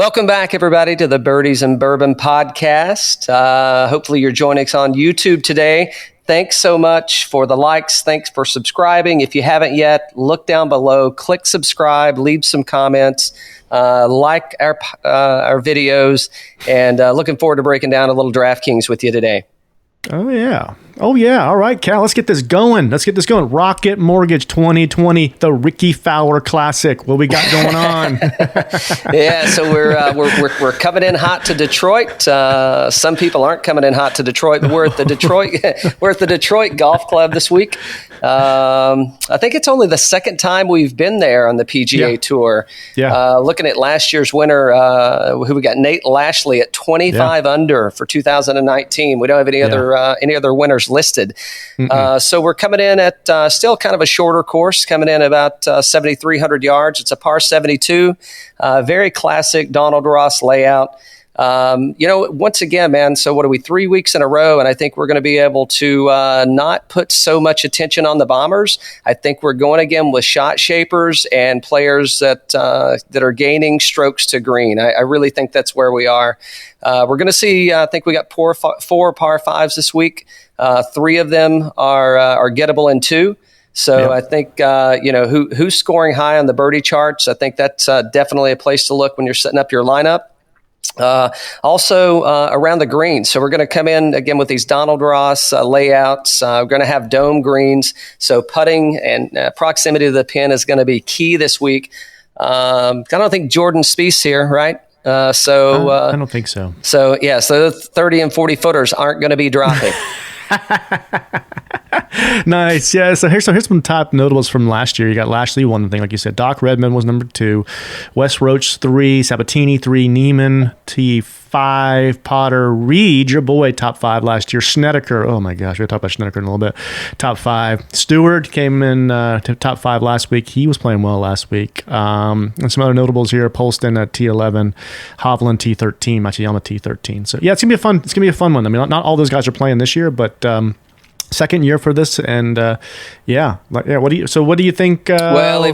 Welcome back, everybody, to the Birdies and Bourbon podcast. Hopefully you're joining us on YouTube today. Thanks so much for the likes. Thanks for subscribing. If you haven't yet, look down below, click subscribe, leave some comments, like our videos, and looking forward to breaking down a little DraftKings with you today. Oh, yeah. All right, Cal, let's get this going. Rocket Mortgage 2020, the Rickie Fowler Classic. What we got going on? Yeah, so we're coming in hot to Detroit. Some people aren't coming in hot to Detroit, but we're at the Detroit Golf Club this week. I think it's only the second time we've been there on the PGA Tour. Yeah. Looking at last year's winner, who we got, Nate Lashley at 25 under for 2019. We don't have any other winners listed. So we're coming in at still kind of a shorter course, coming in about 7,300 yards. It's a par 72, very classic Donald Ross layout. Once again, man, so what are we, 3 weeks in a row? And I think we're going to be able to not put so much attention on the bombers. I think we're going again with shot shapers and players that are gaining strokes to green. I really think that's where we are. We're going to see, I think we got four par fives this week. 3 of them are gettable in 2. So I think, who's scoring high on the birdie charts. I think that's definitely a place to look when you're setting up your lineup. Also around the greens. So we're going to come in again with these Donald Ross layouts. We're going to have dome greens. So putting and proximity to the pin is going to be key this week. I don't think Jordan Spieth's here, right? I don't think so. So the 30 and 40 footers aren't going to be dropping. Nice. Yeah. So here's some top notables from last year. You got Lashley, one thing, like you said. Doc Redman was number 2. Wes Roach 3. Sabatini 3. Neiman T5. Potter Reed, your boy, top 5 last year. Snedeker. Oh my gosh, we'll talk about Snedeker in a little bit. Top 5. Stewart came in to top 5 last week. He was playing well last week. And some other notables here: Polston at T11, Hovland T13, Matsuyama T13. So yeah, it's gonna be a fun one. I mean, not all those guys are playing this year, but second year for this, and what do you think? Well,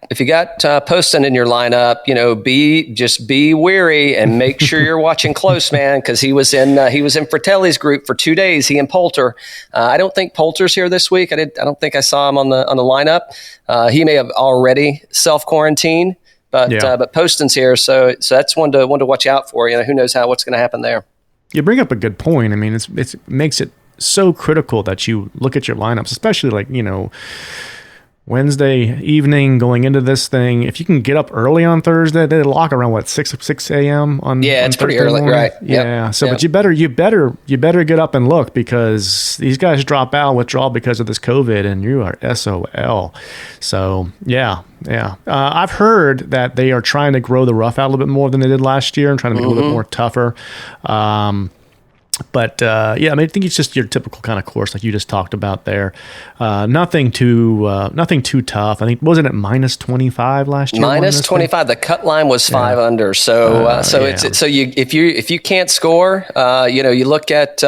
if you got Poston in your lineup, be wary and make sure you're watching close, man, because he was in Fratelli's group for 2 days. He and Poulter. I don't think Poulter's here this week. I don't think I saw him on the lineup. He may have already self-quarantined, but Poston's here, so that's one to watch out for. Who knows what's going to happen there. You bring up a good point. I mean, it makes it so critical that you look at your lineups, especially Wednesday evening going into this thing. If you can get up early on Thursday, they lock around 6 a.m. on it's on pretty early, morning. right? Yeah. So, but you better get up and look, because these guys withdraw because of this COVID, and you are SOL. So yeah. I've heard that they are trying to grow the rough out a little bit more than they did last year and trying to make it a little bit more tougher. But I think it's just your typical kind of course, like you just talked about there. Nothing too tough. I think, wasn't it minus 25 last year? Minus 25. The cut line was 5 under. If you can't score, you look at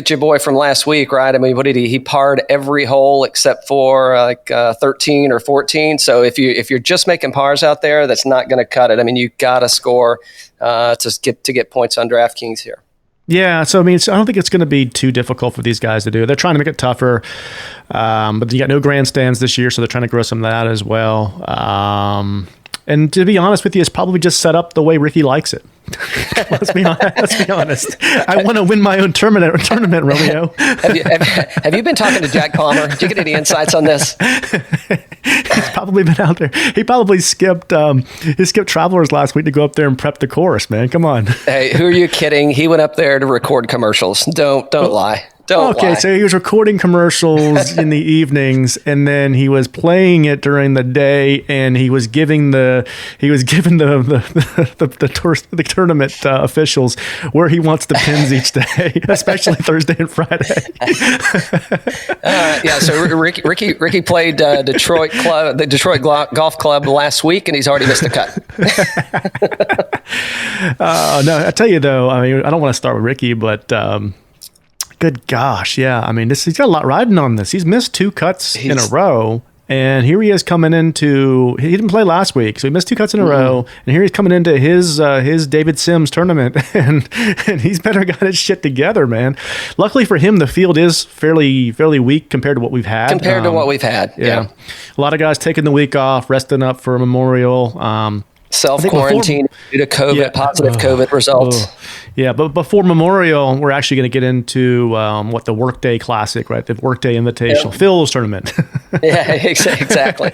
your boy from last week, right? I mean, what did he parred every hole except for 13 or 14. So if you're just making pars out there, that's not going to cut it. I mean, you got to score to get points on DraftKings here. Yeah, so I mean, I don't think it's going to be too difficult for these guys to do. They're trying to make it tougher, but you got no grandstands this year, so they're trying to grow some of that as well. And to be honest with you, it's probably just set up the way Rickie likes it. Let's be honest. I want to win my own tournament, Romeo. Have you been talking to Jack Palmer? Did you get any insights on this? He's probably been out there. He probably skipped Travelers last week to go up there and prep the course, man. Come on. Hey, who are you kidding? He went up there to record commercials. Don't lie. Okay, so he was recording commercials in the evenings, and then he was playing it during the day, and he was giving the tournament officials where he wants the pins each day, especially Thursday and Friday. So Rickie played the Detroit Golf Club last week, and he's already missed a cut. No, I tell you though, I mean, I don't want to start with Rickie, but good gosh, yeah. I mean, he's got a lot riding on this. He's missed 2 cuts in a row, And here he is coming into. He didn't play last week, so he missed 2 cuts in a row. And here he's coming into his David Sims tournament, and he's better got his shit together, man. Luckily for him, the field is fairly weak compared to what we've had. Compared to what we've had, yeah. A lot of guys taking the week off, resting up for Memorial. Self-quarantine due to COVID, positive COVID results. But before Memorial, we're actually going to get into the Workday Classic, right? The Workday Invitational Phil's tournament. Exactly.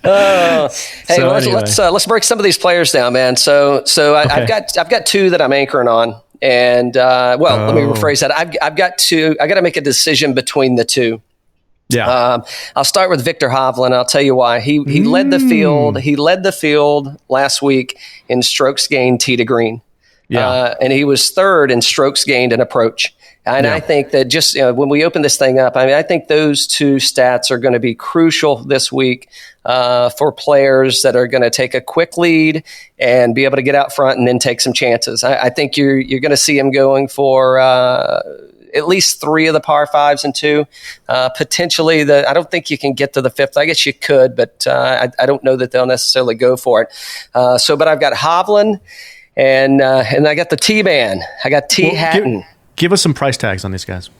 Let's break some of these players down, man. So I've got 2 that I'm anchoring on, and let me rephrase that. I've got 2. I got to make a decision between the 2. Yeah. I'll start with Viktor Hovland. I'll tell you why. He led the field. He led the field last week in strokes gained tee to green. Yeah. And he was 3rd in strokes gained and approach. And I think that just when we open this thing up, I think those 2 stats are going to be crucial this week for players that are going to take a quick lead and be able to get out front and then take some chances. I think you're going to see him going for at least 3 of the par 5s and 2. Potentially, I don't think you can get to the 5th. I guess you could, but I don't know that they'll necessarily go for it. But I've got Hovland, and I got the T-Man. I got Hatton. Give us some price tags on these guys.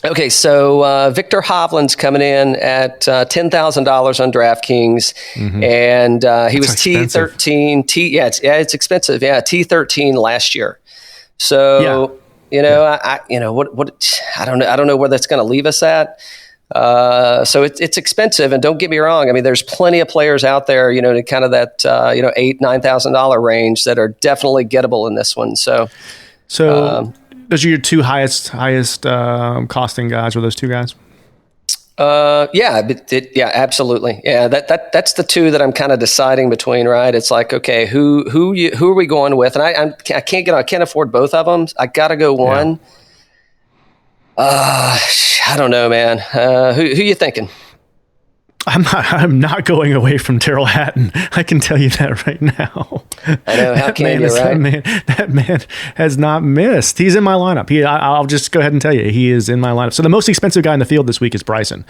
Okay, so Viktor Hovland's coming in at $10,000 on DraftKings, and he was T13. It's expensive. Yeah, T13 last year. So. I don't know where that's going to leave us at. So it's expensive, and don't get me wrong. I mean, there's plenty of players out there, to kind of that $8,000-9,000 range that are definitely gettable in this one. So those are your 2 highest costing guys. Were those 2 guys? Absolutely. Yeah, that's the 2 that I'm kind of deciding between, right? It's like, okay, who are we going with? And I can't afford both of them. I got to go one. I don't know, man. Who you thinking? I'm not going away from Tyrrell Hatton. I can tell you that right now. I know. How can you, right? That man has not missed. He's in my lineup. I'll just go ahead and tell you, he is in my lineup. So the most expensive guy in the field this week is Bryson.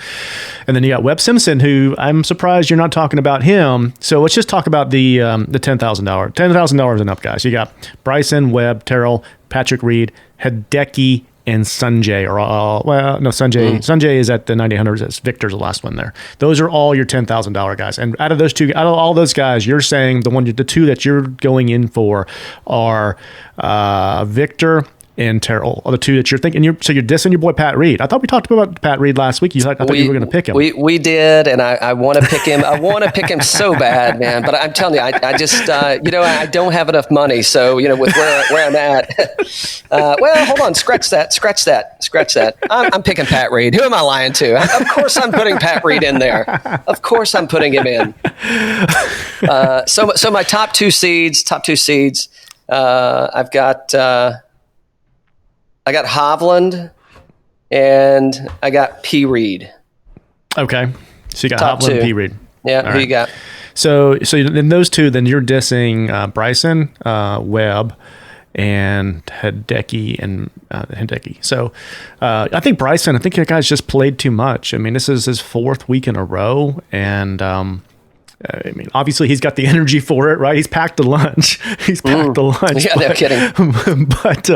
And then you got Webb Simpson, who I'm surprised you're not talking about him. So let's just talk about the $10,000. $10,000 and up guys. You got Bryson, Webb, Tyrrell, Patrick Reed, Hideki, and Sanjay, Sanjay is at the 9,800. Victor's the last one there. Those are all your $10,000 guys. And out of all those guys, you're saying the 2 that you're going in for are Victor and Tyrrell are the 2 that you're thinking. So you're dissing your boy Pat Reed. I thought we talked about Pat Reed last week. I thought you were going to pick him. We did, and I want to pick him. I want to pick him so bad, man. But I'm telling you, I just I don't have enough money. So with where I'm at. Hold on, scratch that. I'm picking Pat Reed. Who am I lying to? Of course, I'm putting Pat Reed in there. Of course, I'm putting him in. So my top two seeds. I've got. I got Hovland, and I got P. Reed. Okay, so you got top Hovland, 2. P. Reed. Yeah, who you got? So in those 2, then you're dissing Bryson, Webb, and Hideki. So I think Bryson. I think that guy's just played too much. I mean, this is his 4th week in a row, and obviously he's got the energy for it, right? He's packed the lunch. Yeah, no kidding. But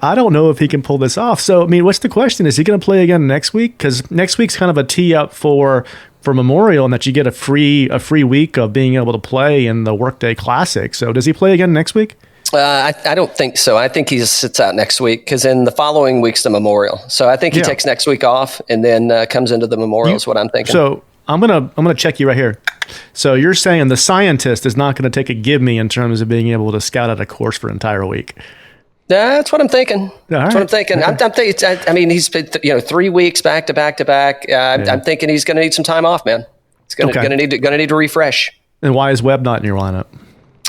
I don't know if he can pull this off. So, what's the question? Is he going to play again next week? Because next week's kind of a tee up for Memorial, and that you get a free week of being able to play in the Workday Classic. So does he play again next week? I don't think so. I think he just sits out next week because in the following week's the Memorial. So I think he takes next week off and then comes into the Memorial is what I'm thinking. So I'm gonna check you right here. So you're saying the scientist is not going to take a give me in terms of being able to scout out a course for an entire week. That's what I'm thinking. What I'm thinking. I'm thinking. He's 3 weeks back to back to back. I'm thinking he's going to need some time off, man. He's going to need to refresh. And why is Webb not in your lineup?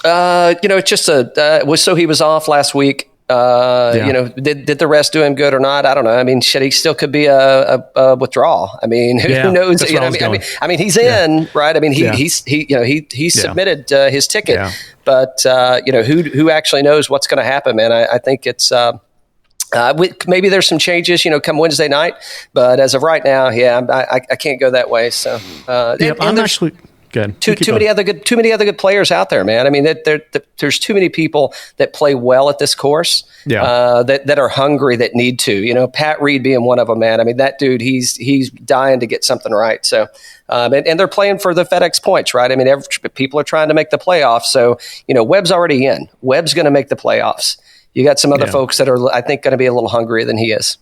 It's just so he was off last week. Did the rest do him good or not? I don't know. I mean, shit, he still could be a withdrawal. I mean, who knows? He's in, right? I mean, he submitted his ticket, but who actually knows what's going to happen, man? I think it's Maybe there's some changes, come Wednesday night, but as of right now, I can't go that way. So, I'm actually good. Too many other good players out there, man. I mean, there's too many people that play well at this course. That are hungry, that need to. Pat Reed being one of them, man. I mean, that dude, he's dying to get something right. So, and they're playing for the FedEx points, right? I mean, people are trying to make the playoffs. So, Webb's already in. Webb's going to make the playoffs. You got some other folks that are, I think, going to be a little hungrier than he is.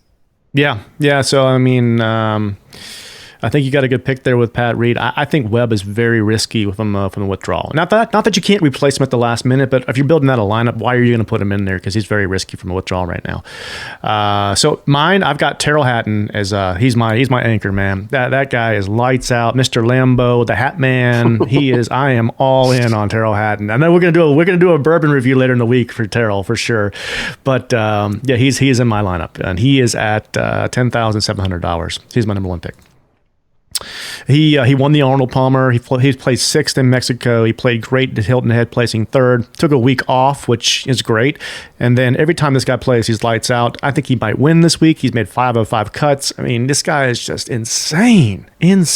Yeah. So, I mean, I think you got a good pick there with Pat Reed. I think Webb is very risky from the withdrawal. Not that you can't replace him at the last minute, but if you're building out a lineup, why are you going to put him in there? Because he's very risky from a withdrawal right now. So mine, I've got Tyrrell Hatton as he's my anchor, man. That guy is lights out, Mr. Lambo, the Hat Man. I am all in on Tyrrell Hatton. I know we're gonna do a bourbon review later in the week for Tyrrell for sure, but he is in my lineup and he is at $10,700. He's my number one pick. He won the Arnold Palmer. He played sixth in Mexico. He played great at Hilton Head, placing third. Took a week off, which is great. And then every time this guy plays, he's lights out. I think he might win this week. He's made 5 of 5 cuts. I mean, this guy is just insane. And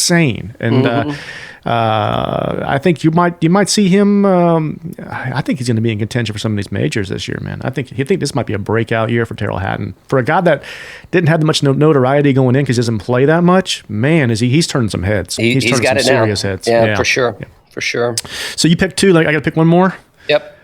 I think you might see him. I think he's going to be in contention for some of these majors this year, man. I think this might be a breakout year for Tyrrell Hatton. For a guy that didn't have much notoriety going in because he doesn't play that much, man, he's turning some heads. He's turning got some it serious now. heads. Yeah, for sure. Yeah. For sure. So you picked 2. I got to pick one more. Yep.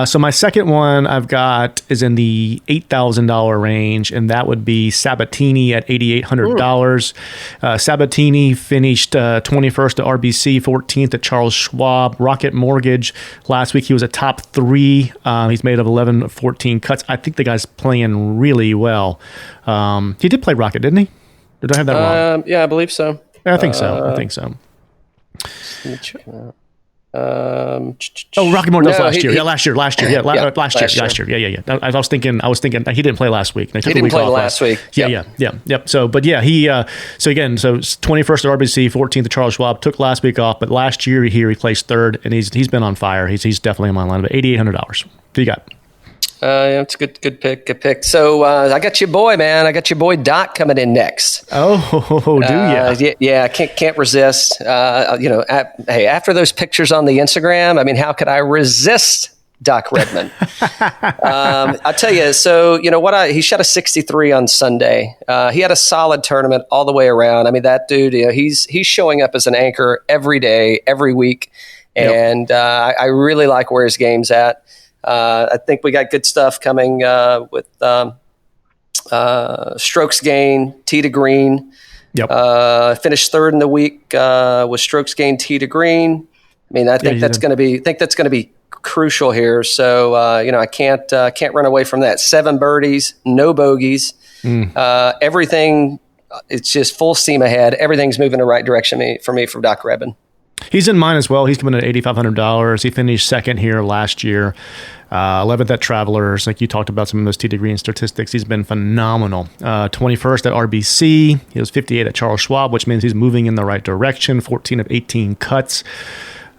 So my second one I've got is in the $8,000 range, and that would be Sabatini at $8,800. Sabatini finished 21st at RBC, 14th at Charles Schwab. Rocket Mortgage last week, he was a top 3. He's made of 11 of 14 cuts. I think the guy's playing really well. He did play Rocket, didn't he? Did I have that wrong? Yeah, I believe so. I think so. Let me check it out. Rocket Mortgage last year. Last year. Last year. Yeah. I was thinking he didn't play last week. He didn't play last week. Yep. So 21st at RBC, 14th at Charles Schwab. Took last week off, but last year he placed third, and he's been on fire. He's definitely in my line. But $8,800. What do you got? It's a good pick. So I got your boy, man. I got your boy Doc coming in next. Oh, do you? Yeah, I can't resist. Hey, after those pictures on the Instagram, I mean, how could I resist Doc Redman? I'll tell you. So he shot a 63 on Sunday. He had a solid tournament all the way around. I mean, that dude, he's showing up as an anchor every day, every week, and I really like where his game's at. I think we got good stuff coming with strokes gain, tee to green. Yep. Finished third in the week with strokes gain, tee to green. I mean, I think that's going to be crucial here. So I can't run away from that. 7 birdies, no bogeys. Everything. It's just full steam ahead. Everything's moving in the right direction for me from Doc Redman. He's in mine as well. He's coming at $8,500. He finished second here last year, 11th at Travelers. Like you talked about some of those tee to green statistics. He's been phenomenal. 21st at RBC. He was 58 at Charles Schwab, which means he's moving in the right direction. 14 of 18 cuts.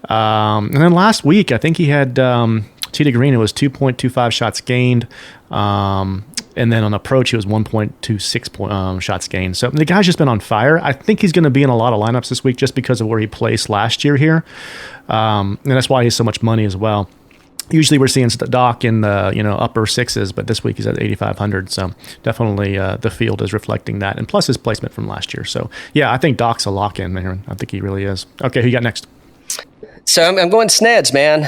And then last week, I think he had tee to green. It was 2.25 shots gained. And then on approach, he was 1.26 shots gained. So the guy's just been on fire. I think he's going to be in a lot of lineups this week just because of where he placed last year here. And that's why he's so much money as well. Usually we're seeing Doc in the upper 6s, but this week he's at 8,500. So definitely the field is reflecting that. And plus his placement from last year. So yeah, I think Doc's a lock-in, Aaron. I think he really is. Okay, who you got next? So I'm going Sneds, man.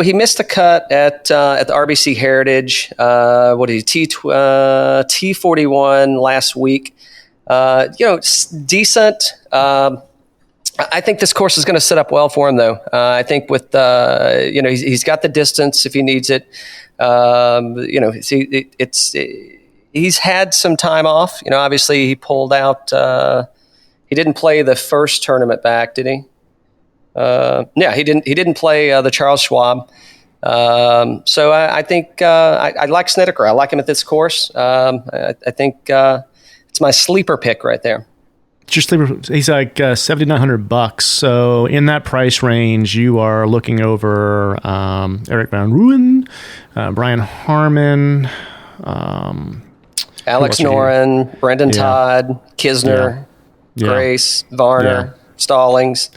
He missed a cut at the RBC Heritage. T41 last week. Decent. I think this course is going to set up well for him, though. I think with he's got the distance if he needs it. He's had some time off. Obviously he pulled out. He didn't play the first tournament back, did he? He didn't play the Charles Schwab. So I think I like Snedeker. I like him at this course. I think it's my sleeper pick right there. It's your sleeper. He's like $7,900. So in that price range, you are looking over Eric Van Rooyen, Brian Harmon. Alex Noren, Brendan Todd, Kisner, Grace, Varner, Stallings.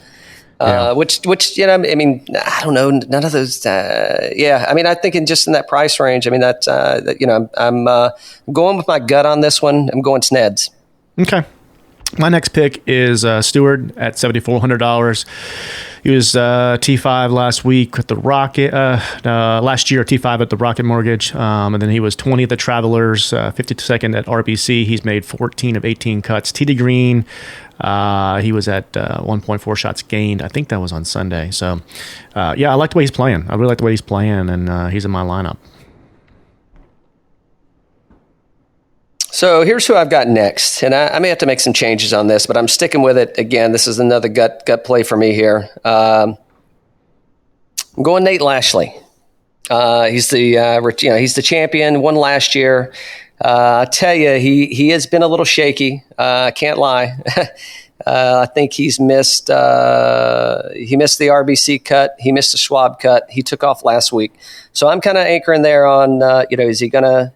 Which I mean, I don't know, none of those. I mean, I think in that price range. I mean, I'm going with my gut on this one. I'm going Sneds. Okay. My next pick is Stewart at $7,400. He was T5 last week at the Rocket. Last year, T5 at the Rocket Mortgage, and then he was 20 at the Travelers, 52nd at RBC. He's made 14 of 18 cuts. Tee to green. He was at 1.4 shots gained. I think that was on Sunday. So, I like the way he's playing. I really like the way he's playing, and he's in my lineup. So here's who I've got next, and I may have to make some changes on this, but I'm sticking with it. Again, this is another gut play for me here. I'm going Nate Lashley. He's the champion. Won last year. I tell you, he has been a little shaky. I can't lie. I think he's missed. He missed the RBC cut. He missed the Schwab cut. He took off last week. So I'm kind of anchoring there on, is he gonna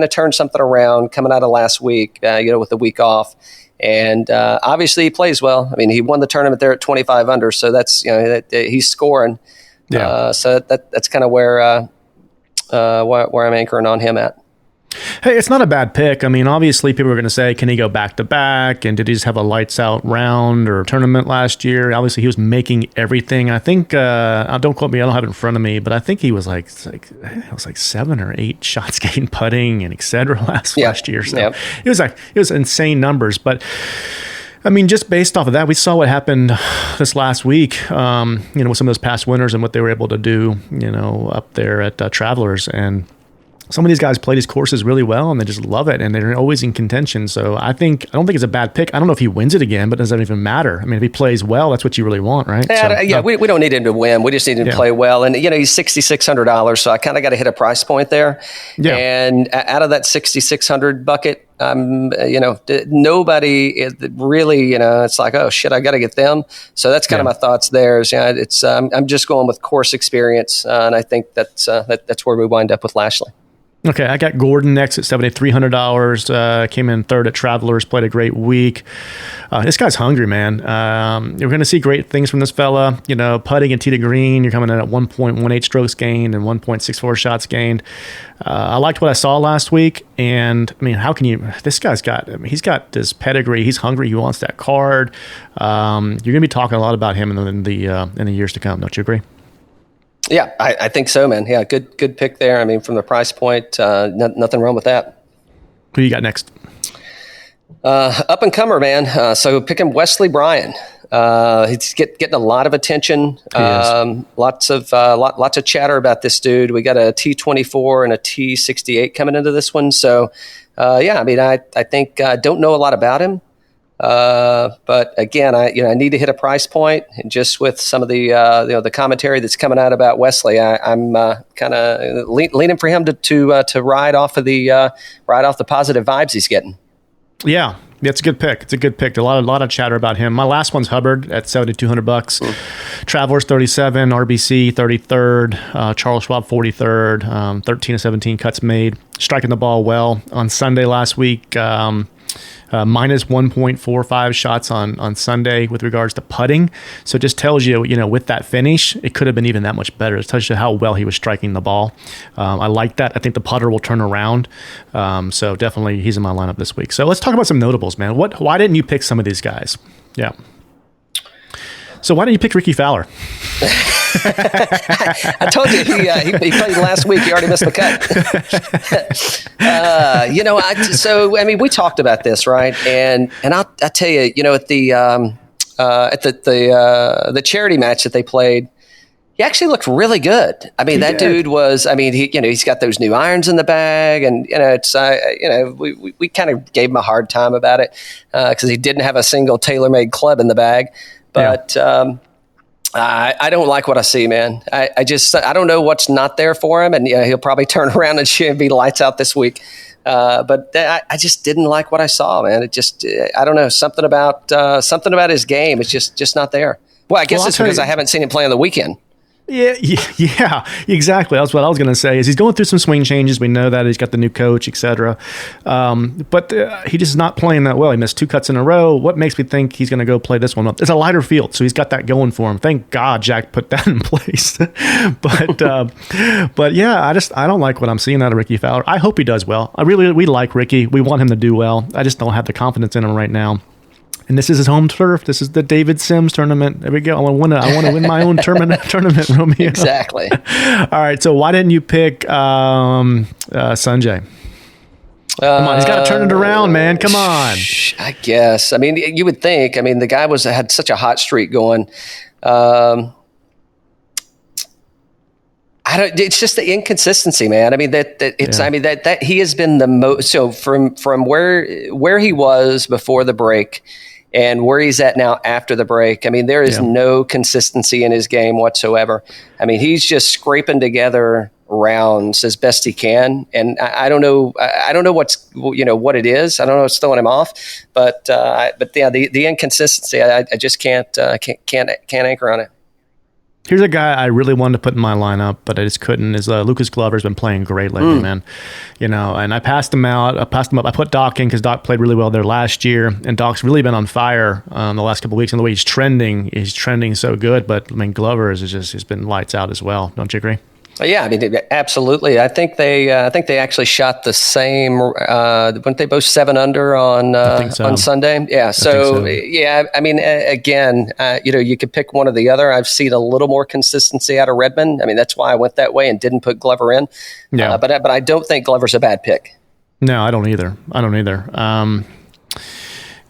turn something around coming out of last week, with the week off, and obviously he plays well. I mean, he won the tournament there at 25 under, so that's he's scoring. Yeah. So that's kind of where I'm anchoring on him at. Hey, it's not a bad pick. I mean, obviously, people are going to say, can he go back-to-back? And did he just have a lights-out round or tournament last year? Obviously, he was making everything. I think, don't quote me, I don't have it in front of me, but I think he was like 7 or 8 shots gained putting and et cetera last year. So it was insane numbers. But I mean, just based off of that, we saw what happened this last week, with some of those past winners and what they were able to do, up there at Travelers. And some of these guys play these courses really well, and they just love it, and they're always in contention. So I don't think it's a bad pick. I don't know if he wins it again, but it doesn't even matter. I mean, if he plays well, that's what you really want, right? We don't need him to win. We just need him to play well. And, he's $6,600, so I kind of got to hit a price point there. Yeah. And out of that $6,600 bucket, nobody really, it's like, oh shit, I got to get them. So that's kind of my thoughts there. It's I'm just going with course experience, and I think that's where we wind up with Lashley. Okay, I got Gordan next at $7,300. Came in third at Travelers, played a great week. This guy's hungry, man. You're going to see great things from this fella. Putting and tee to green, you're coming in at 1.18 strokes gained and 1.64 shots gained. I liked what I saw last week, and I mean, how can you? This guy's he's got this pedigree. He's hungry. He wants that card. You're going to be talking a lot about him in the years to come. Don't you agree? Yeah, I think so, man. Yeah, good pick there. I mean, from the price point, nothing wrong with that. Who you got next? Up and comer, man. So picking Wesley Bryan. He's getting a lot of attention. Lots of chatter about this dude. We got a T24 and a T68 coming into this one. So, I mean, I think don't know a lot about him. But again, I need to hit a price point, and just with some of the the commentary that's coming out about Wesley, I'm kind of leaning for him to ride off the positive vibes he's getting. Yeah, it's a good pick. It's a good pick. A lot of chatter about him. My last one's Hubbard at $7,200. Travelers 37, RBC 33rd, Charles Schwab 43rd, 13 of 17 cuts made, striking the ball well on Sunday last week. Minus 1.45 shots on Sunday with regards to putting. So it just tells you, with that finish, it could have been even that much better. It tells you how well he was striking the ball. I like that. I think the putter will turn around. So definitely he's in my lineup this week. So let's talk about some notables, man. Why didn't you pick some of these guys? Yeah. So why didn't you pick Rickie Fowler? I told you he played last week. He already missed the cut. So I mean, we talked about this, right? And I tell you, at the charity match that they played, he actually looked really good. I mean, dude was. I mean, he's got those new irons in the bag, and we kind of gave him a hard time about it because he didn't have a single TaylorMade club in the bag. But I don't like what I see, man. I don't know what's not there for him, and he'll probably turn around and be lights out this week. But I just didn't like what I saw, man. It just I don't know, something about his game. It's just not there. Well, I guess it's because I haven't seen him play on the weekend. Yeah, exactly. That's what I was going to say. Is he's going through some swing changes. We know that he's got the new coach, etc. But he just is not playing that well. He missed 2 cuts in a row. What makes me think he's going to go play this one? It's a lighter field, so he's got that going for him. Thank God Jack put that in place. but yeah, I don't like what I'm seeing out of Rickie Fowler. I hope he does well. We like Rickie. We want him to do well. I just don't have the confidence in him right now. And this is his home turf. This is the David Sims tournament. There we go. I want to win my own tournament, Romeo. Exactly. All right. So why didn't you pick Sanjay? Come on, he's got to turn it around, man. Come on. I guess. I mean, you would think. I mean, the guy had such a hot streak going. It's just the inconsistency, man. I mean that he has been the most. So from where he was before the break, and where he's at now after the break, I mean, there is no consistency in his game whatsoever. I mean, he's just scraping together rounds as best he can, and I don't know what's what it is. I don't know what's throwing him off, but yeah, the inconsistency. I just can't anchor on it. Here's a guy I really wanted to put in my lineup, but I just couldn't. Is Lucas Glover's been playing great lately, man. And I passed him out. I passed him up. I put Doc in because Doc played really well there last year, and Doc's really been on fire the last couple of weeks. And the way he's trending so good. But I mean, Glover's has been lights out as well. Don't you agree? Yeah, I mean, absolutely. I think they actually shot the same. Weren't they both 7 under on Sunday? Yeah. So yeah, I mean, again, you could pick one or the other. I've seen a little more consistency out of Redman. I mean, that's why I went that way and didn't put Glover in. Yeah. But I don't think Glover's a bad pick. No, I don't either.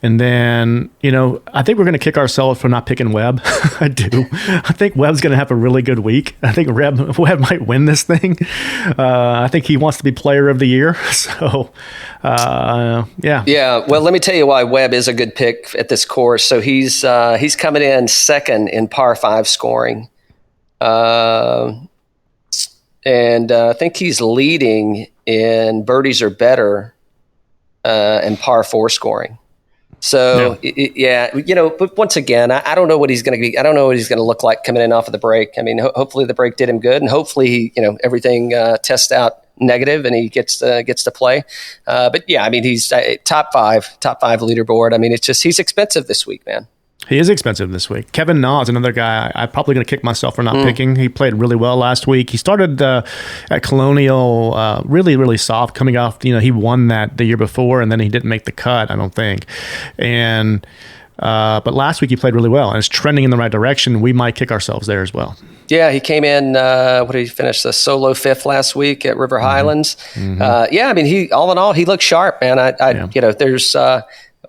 And then, I think we're going to kick ourselves for not picking Webb. I do. I think Webb's going to have a really good week. I think Webb might win this thing. I think he wants to be player of the year. So, yeah. Yeah. Well, let me tell you why Webb is a good pick at this course. So he's coming in second in par 5 scoring. And I think he's leading in birdies or better and par 4 scoring. So, but once again, I don't know what he's going to be. I don't know what he's going to look like coming in off of the break. I mean, hopefully the break did him good, and hopefully, everything tests out negative and he gets to play. But yeah, I mean, he's top five leaderboard. I mean, it's just, he's expensive this week, man. He is expensive this week. Kevin Na is another guy I'm probably going to kick myself for not picking. He played really well last week. He started at Colonial really, really soft coming off. He won that the year before, and then he didn't make the cut, I don't think. And but last week he played really well, and it's trending in the right direction. We might kick ourselves there as well. Yeah, he came in, what did he finish? The solo 5th last week at River Highlands. Yeah, I mean, he all in all, he looked sharp, man. There's...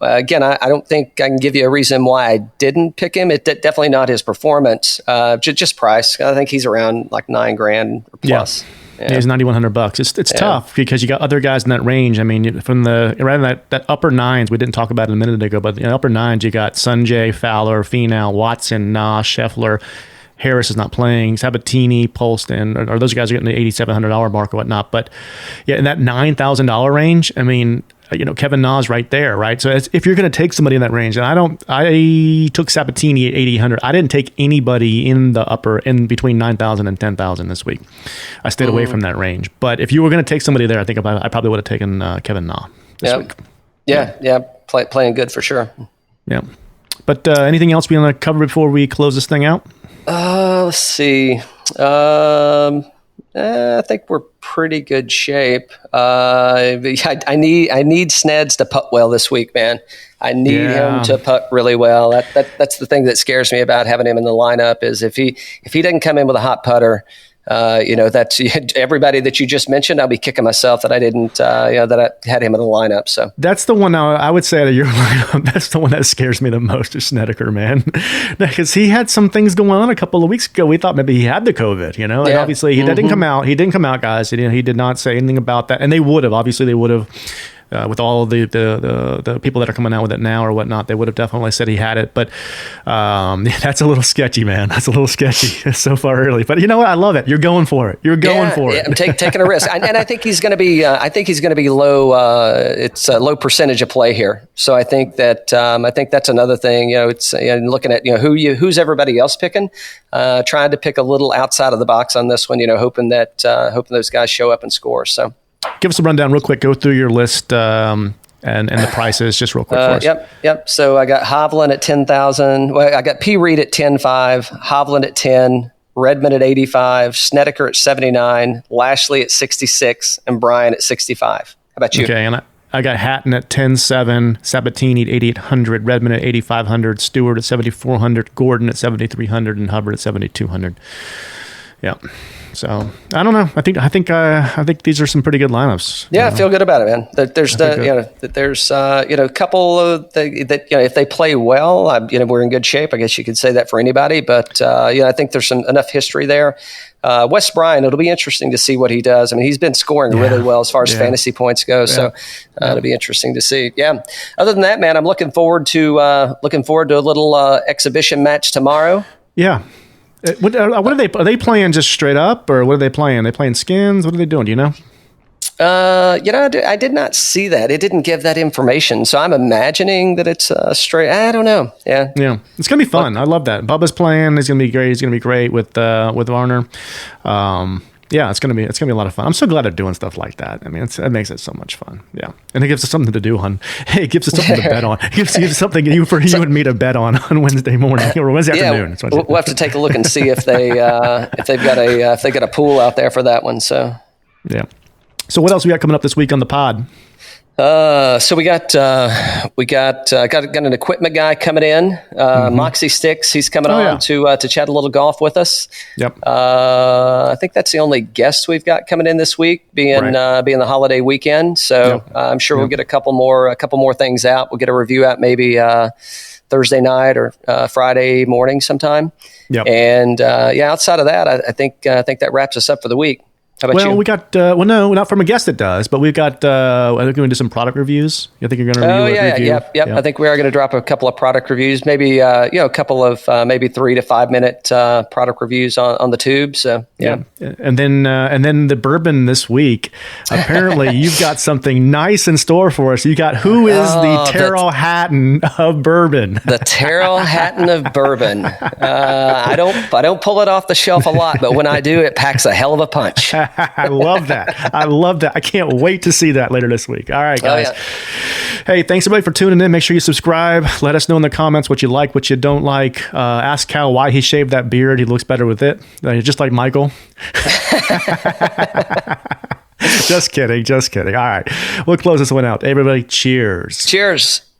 Again, I don't think I can give you a reason why I didn't pick him. It's definitely not his performance, just price. I think he's around like $9,000 or plus. Yeah, he's $9,100. It's tough because you got other guys in that range. I mean, from around that upper nines, we didn't talk about it a minute ago, but upper nines, you got Sanjay, Fowler, Finau, Watson, Na, Scheffler. Harris is not playing. Sabatini, Polston, or those guys are getting the $8,700 mark or whatnot. But yeah, in that $9,000 range, I mean, Kevin Na's right there, right? So if you're going to take somebody in that range, and I took Sabatini at $8,800. I didn't take anybody in between $9,000 and $10,000 this week. I stayed away from that range. But if you were going to take somebody there, I think I probably would have taken Kevin Na this week. Yeah, playing good for sure. Yeah. But anything else we want to cover before we close this thing out? Let's see. I think we're pretty good shape. I need Sneds to putt well this week, man. I need him to putt really well. That's the thing that scares me about having him in the lineup is if he doesn't come in with a hot putter, that's everybody that you just mentioned. I'll be kicking myself that I didn't, that I had him in the lineup. So that's the one I would say out of your lineup. That's the one that scares me the most is Snedeker, man, because he had some things going on a couple of weeks ago. We thought maybe he had the COVID, and obviously he didn't come out. He didn't come out, guys. He did not say anything about that, and they would have. Obviously, they would have. with all of the people that are coming out with it now or whatnot, they would have definitely said he had it. But that's a little sketchy, man. That's a little sketchy. It's so far early. But you know what? I love it. You're going for it. You're going for it. I'm taking a risk, and I think he's going to be. I think he's going to be low. It's a low percentage of play here. So I think that that's another thing. It's looking at who's everybody else picking. Trying to pick a little outside of the box on this one. Hoping those guys show up and score. So give us a rundown real quick. Go through your list. And the prices just real quick for us. Yep. So I got Hovland at 10,000. Well, I got P. Reed at 10.5, Hovland at 10, Redman at 85, Snedeker at 79, Lashley at 66, and Bryan at 65. How about you? Okay, and I got Hatton at 10.7, Sabatini at 8,800, Redman at 8,500, Stewart at 7,400, Gordan at 7,300, and Hubbard at 7,200. Yeah. So I don't know. I think these are some pretty good lineups. Yeah, I feel good about it, man. There's a couple of that if they play well, we're in good shape. I guess you could say that for anybody. But I think there's enough history there. Wes Bryan, it'll be interesting to see what he does. I mean, he's been scoring really well as far as fantasy points go. So it'll be interesting to see. Yeah. Other than that, man, I'm looking forward to a little exhibition match tomorrow. Yeah. What are they playing just straight up, or what are they playing? Are they playing skins? What are they doing? Do you know? I did not see that. It didn't give that information, so I'm imagining that it's straight. I don't know. Yeah, it's gonna be fun. I love that. Bubba's playing. He's gonna be great. He's gonna be great with Varner. It's gonna be a lot of fun. I'm so glad they're doing stuff like that. I mean, it makes it so much fun. Yeah, and it gives us something to do on. Hey, it gives us something to bet on. It gives you something for you and me to bet on Wednesday morning or Wednesday afternoon. We'll have to take a look and see if they've got a pool out there for that one. So yeah. So what else we got coming up this week on the pod? So we got an equipment guy coming in, Moxie Sticks. He's coming on to chat a little golf with us. Yep. I think that's the only guest we've got coming in this week, being the holiday weekend. So I'm sure we'll get a couple more things out. We'll get a review out maybe Thursday night or Friday morning sometime. Yep. And outside of that, I think that wraps us up for the week. How about you? We got, no, not from a guest that does, but we've got, I think we're going to do some product reviews. I think you're going to review. Yep. I think we are going to drop a couple of product reviews, maybe, a couple of maybe 3 to 5 minute product reviews on the tube. So, yeah. And then the bourbon this week, apparently you've got something nice in store for us. You got, who is the Tyrrell Hatton of bourbon? The Tyrrell Hatton of bourbon. I don't pull it off the shelf a lot, but when I do, it packs a hell of a punch. I love that. I can't wait to see that later this week. All right, guys. Hey, thanks everybody for tuning in. Make sure you subscribe. Let us know in the comments what you like, what you don't like. Ask Cal why he shaved that beard. He looks better with it. Just like Michael. Just kidding. All right. We'll close this one out. Everybody, cheers. Cheers.